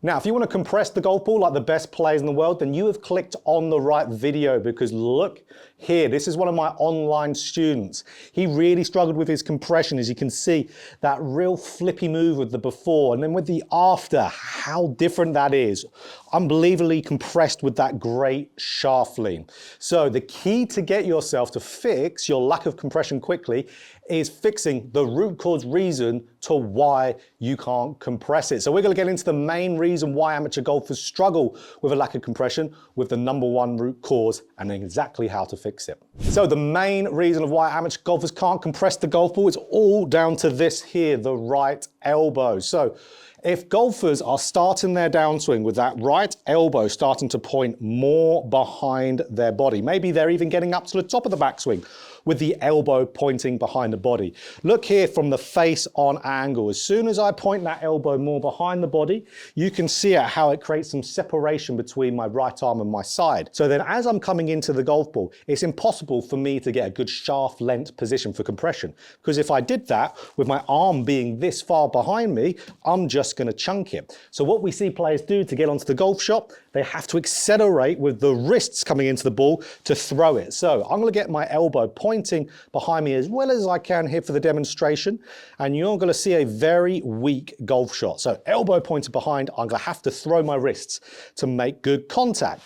Now, if you want to compress the golf ball like the best players in the world, then you have clicked on the right video, because look here, this is one of my online students. He really struggled with his compression. As you can see, that real flippy move with the before and then with the after, how different that is. Unbelievably compressed with that great shaft lean. So the key to get yourself to fix your lack of compression quickly is fixing the root cause reason to why you can't compress it. So we're going to get into the main reason why amateur golfers struggle with a lack of compression, with the #1 root cause and exactly how to fix it. So the main reason of why amateur golfers can't compress the golf ball is all down to this here, the right elbow. So if golfers are starting their downswing with that right elbow starting to point more behind their body, maybe they're even getting up to the top of the backswing with the elbow pointing behind the body. Look here from the face on angle. As soon as I point that elbow more behind the body, you can see how it creates some separation between my right arm and my side. So then as I'm coming into the golf ball, it's impossible for me to get a good shaft length position for compression. Because if I did that with my arm being this far behind me, I'm just going to chunk it. So what we see players do to get onto the golf shot, they have to accelerate with the wrists coming into the ball to throw it. So I'm going to get my elbow pointing behind me as well as I can here for the demonstration, and you're going to see a very weak golf shot. So elbow pointed behind, I'm going to have to throw my wrists to make good contact.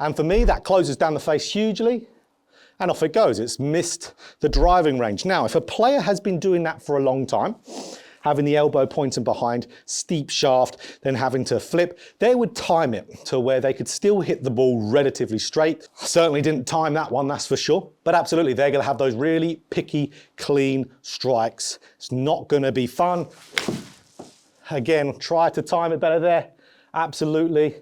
And for me, that closes down the face hugely, and off it goes. It's missed the driving range. Now, if a player has been doing that for a long time, having the elbow pointing behind, steep shaft, then having to flip, they would time it to where they could still hit the ball relatively straight. I certainly didn't time that one, that's for sure. But absolutely, they're gonna have those really picky, clean strikes. It's not gonna be fun. Again, try to time it better there, absolutely.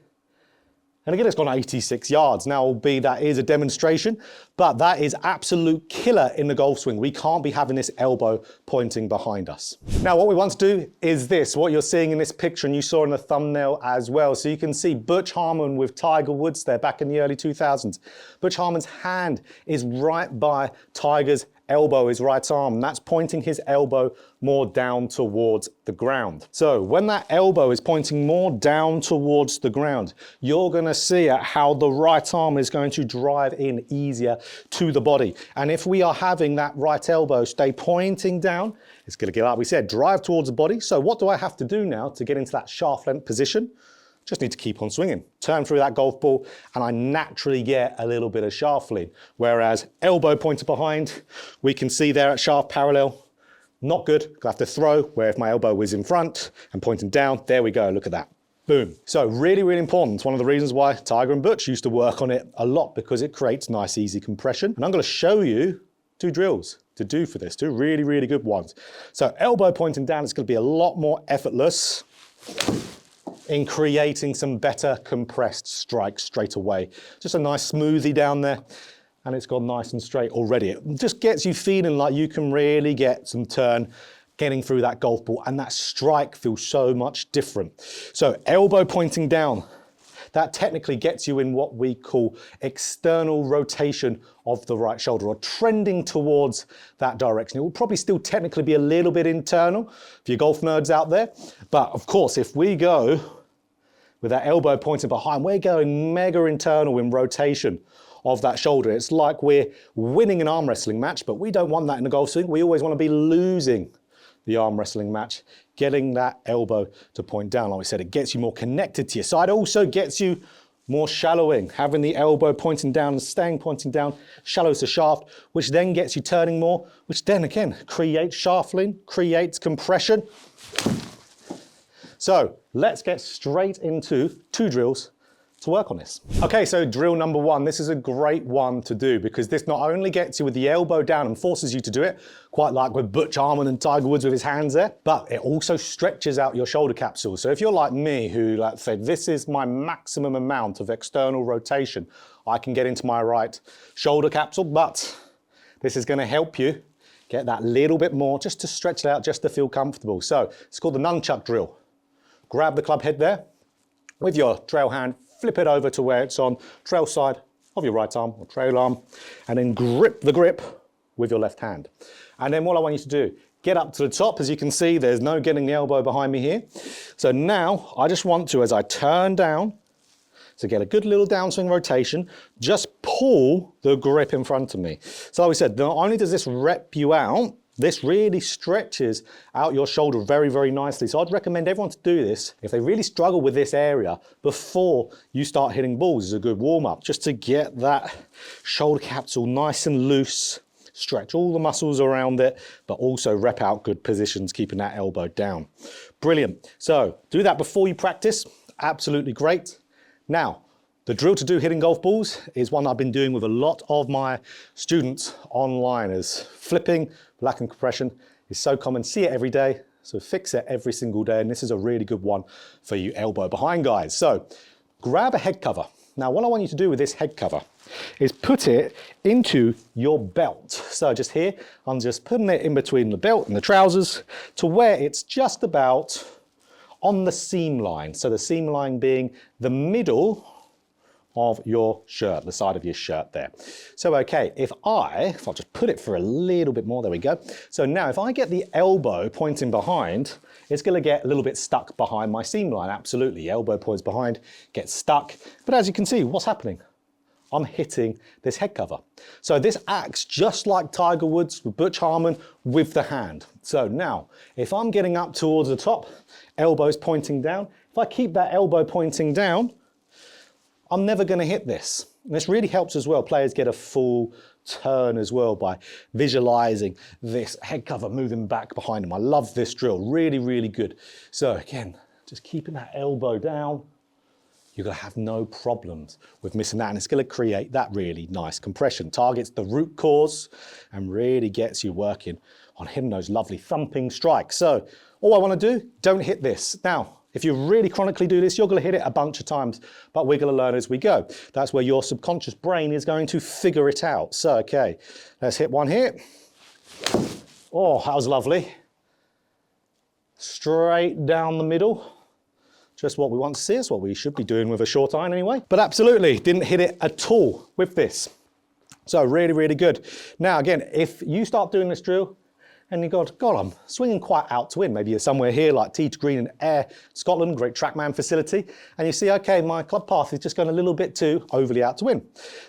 And again, it's gone 86 yards. Now, albeit that is a demonstration, but that is absolute killer in the golf swing. We can't be having this elbow pointing behind us. Now, what we want to do is this, what you're seeing in this picture, and you saw in the thumbnail as well. So you can see Butch Harmon with Tiger Woods there back in the early 2000s. Butch Harmon's hand is right by Tiger's elbow, his right arm, and that's pointing his elbow more down towards the ground. So when that elbow is pointing more down towards the ground, you're gonna see how the right arm is going to drive in easier to the body. And if we are having that right elbow stay pointing down, it's gonna get, like we said, drive towards the body. So what do I have to do now to get into that shaft length position? Just need to keep on swinging. Turn through that golf ball and I naturally get a little bit of shaft lean. Whereas elbow pointed behind, we can see there at shaft parallel, not good. I have to throw, where if my elbow was in front and pointing down, there we go, look at that. Boom. So really, really important. It's one of the reasons why Tiger and Butch used to work on it a lot, because it creates nice, easy compression. And I'm gonna show you 2 drills to do for this, 2 really, really good ones. So elbow pointing down is gonna be a lot more effortless in creating some better compressed strikes straight away. Just a nice smoothie down there, and it's gone nice and straight already. It just gets you feeling like you can really get some turn getting through that golf ball, and that strike feels so much different. So elbow pointing down, that technically gets you in what we call external rotation of the right shoulder, or trending towards that direction. It will probably still technically be a little bit internal for your golf nerds out there. But of course, if we go with that elbow pointing behind, we're going mega internal in rotation of that shoulder. It's like we're winning an arm wrestling match, but we don't want that in the golf swing. We always want to be losing the arm wrestling match, getting that elbow to point down. Like we said, it gets you more connected to your side, also gets you more shallowing, having the elbow pointing down and staying pointing down, shallows the shaft, which then gets you turning more, which then again creates shaft lean, creates compression. So let's get straight into 2 drills to work on this. Okay, so drill number 1, this is a great one to do, because this not only gets you with the elbow down and forces you to do it, quite like with Butch Harmon and Tiger Woods with his hands there, but it also stretches out your shoulder capsule. So if you're like me, who like said, this is my maximum amount of external rotation, I can get into my right shoulder capsule, but this is gonna help you get that little bit more, just to stretch it out, just to feel comfortable. So it's called the Nunchuck drill. Grab the club head there, with your trail hand, flip it over to where it's on trail side of your right arm or trail arm, and then grip the grip with your left hand. And then what I want you to do, get up to the top. As you can see, there's no getting the elbow behind me here. So now I just want to, as I turn down, to get a good little downswing rotation, just pull the grip in front of me. So like we said, not only does this rep you out, this really stretches out your shoulder very, very nicely. So I'd recommend everyone to do this if they really struggle with this area before you start hitting balls. Is a good warm-up, just to get that shoulder capsule nice and loose, stretch all the muscles around it, but also rep out good positions, keeping that elbow down. Brilliant. So do that before you practice. Absolutely great. Now, the drill to do hitting golf balls is one I've been doing with a lot of my students online, as flipping, lack of compression is so common. See it every day, so fix it every single day, and this is a really good one for you elbow behind guys. So grab a head cover. Now what I want you to do with this head cover is put it into your belt. So just here, I'm just putting it in between the belt and the trousers to where it's just about on the seam line. So the seam line being the middle of your shirt, the side of your shirt there. So okay, if I'll just put it for a little bit more, there we go. So now if I get the elbow pointing behind, it's gonna get a little bit stuck behind my seam line, absolutely. Elbow points behind, gets stuck. But as you can see, what's happening? I'm hitting this head cover. So this acts just like Tiger Woods with Butch Harmon with the hand. So now, if I'm getting up towards the top, elbows pointing down, if I keep that elbow pointing down, I'm never gonna hit this. And this really helps as well. Players get a full turn as well by visualizing this head cover moving back behind them. I love this drill, really, really good. So again, just keeping that elbow down, you're gonna have no problems with missing that, and it's gonna create that really nice compression. Targets the root cause and really gets you working on hitting those lovely thumping strikes. So all I wanna do, don't hit this. Now, if you really chronically do this, you're gonna hit it a bunch of times, but we're gonna learn as we go. That's where your subconscious brain is going to figure it out. So, okay, let's hit one here. Oh, that was lovely. Straight down the middle. Just what we want to see, is what we should be doing with a short iron anyway. But absolutely, didn't hit it at all with this. So really, really good. Now again, if you start doing this drill and you go, God, I'm swinging quite out to win. Maybe you're somewhere here like Tee to Green in Ayr, Scotland, great TrackMan facility. And you see, okay, my club path is just going a little bit too overly out to win.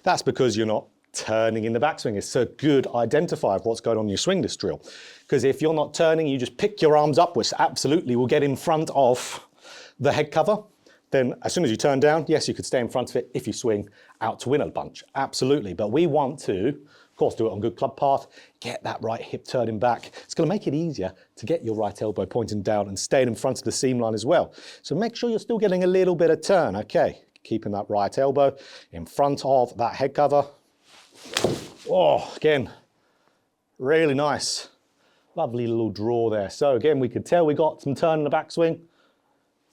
That's because you're not turning in the backswing. It's a good identifier of what's going on in your swing, this drill. Because if you're not turning, you just pick your arms up, which absolutely will get in front of the head cover, then as soon as you turn down, yes, you could stay in front of it if you swing out to win a bunch, absolutely. But we want to, of course, do it on good club path, get that right hip turning back. It's gonna make it easier to get your right elbow pointing down and staying in front of the seam line as well. So make sure you're still getting a little bit of turn, okay? Keeping that right elbow in front of that head cover. Oh, again, really nice. Lovely little draw there. So again, we could tell we got some turn in the backswing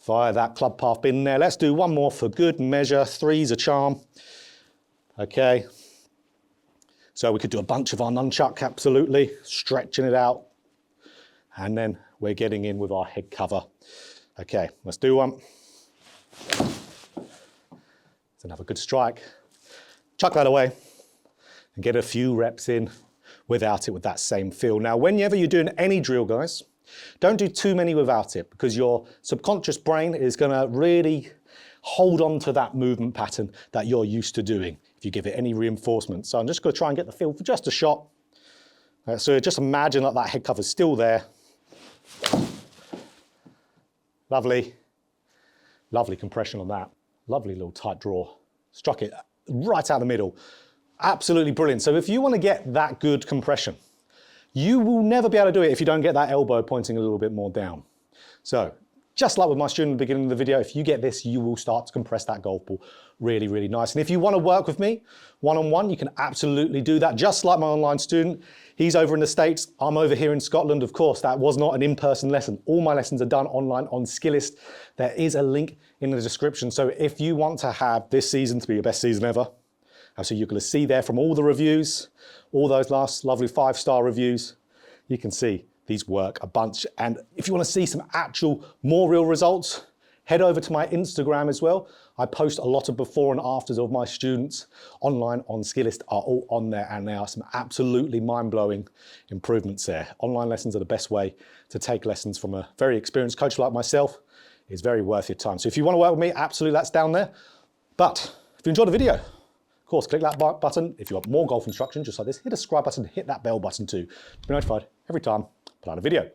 via that club path bin there. Let's do one more for good measure. Three's a charm. Okay. So we could do a bunch of our nunchuck, absolutely. Stretching it out. And then we're getting in with our head cover. Okay, let's do one. It's another good strike. Chuck that away and get a few reps in without it with that same feel. Now, whenever you're doing any drill, guys, don't do too many without it, because your subconscious brain is going to really hold on to that movement pattern that you're used to doing if you give it any reinforcement. So I'm just going to try and get the feel for just a shot. So just imagine that that head cover's still there. Lovely. Lovely compression on that. Lovely little tight draw. Struck it right out the middle. Absolutely brilliant. So if you want to get that good compression, you will never be able to do it if you don't get that elbow pointing a little bit more down. So just like with my student at the beginning of the video, if you get this, you will start to compress that golf ball really, really nice. And if you want to work with me one-on-one, you can absolutely do that. Just like my online student, he's over in the States, I'm over here in Scotland. Of course, that was not an in-person lesson. All my lessons are done online on Skillist. There is a link in the description. So if you want to have this season to be your best season ever, so you're going to see there from all the reviews, all those last lovely 5-star reviews, you can see these work a bunch. And if you want to see some actual more real results, Head over to my Instagram as well. I post a lot of before and afters of my students online on Skillist are all on there, and there are some absolutely mind-blowing improvements there. Online lessons are the best way to take lessons from a very experienced coach like myself. It's very worth your time. So if you want to work with me, absolutely, that's down there. But if you enjoyed the video, of course, click that button. If you want more golf instruction just like this, hit the subscribe button, hit that bell button too to be notified every time I put out a video.